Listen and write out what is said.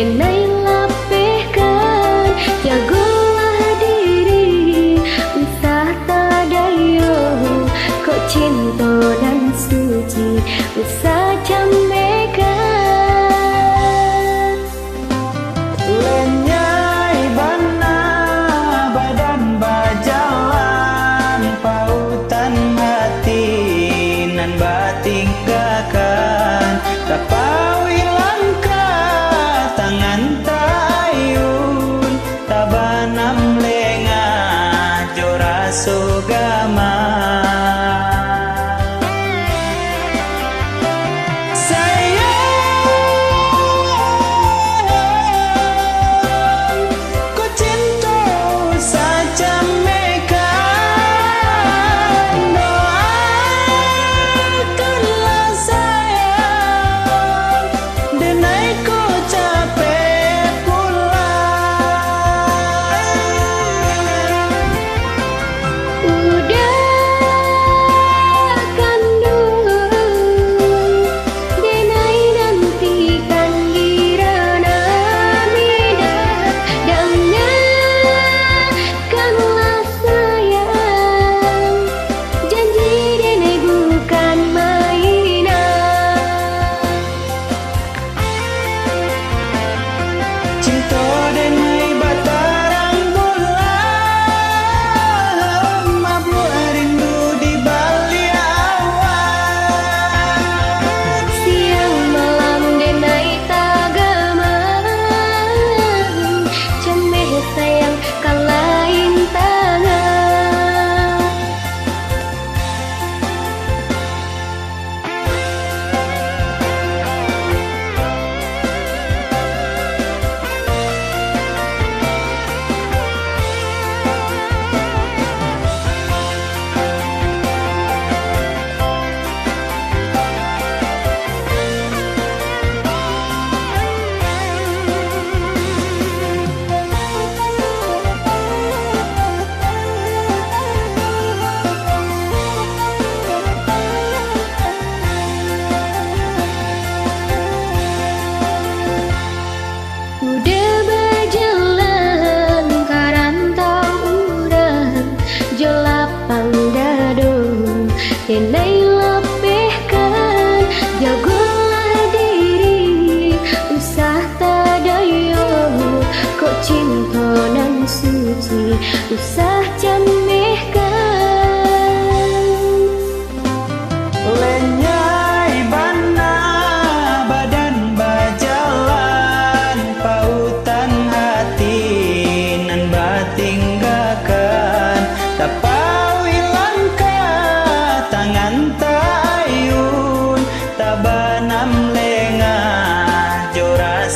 denai lapehkan jagolah diri usah tadayo kok cinta dan suci usah jambekan lenyai bana badan bajalan pautan hati nan batinggakan tapawi langkah tangan tayun tabanam lenga jora sugama denai lapehkan jagolah diri usah tadayo kok cinta nan suci usah jamehkan lenyai bana badan bajalan pautan hati nan batinggakan tapawi langkah tangan tayun tabanam lenga jora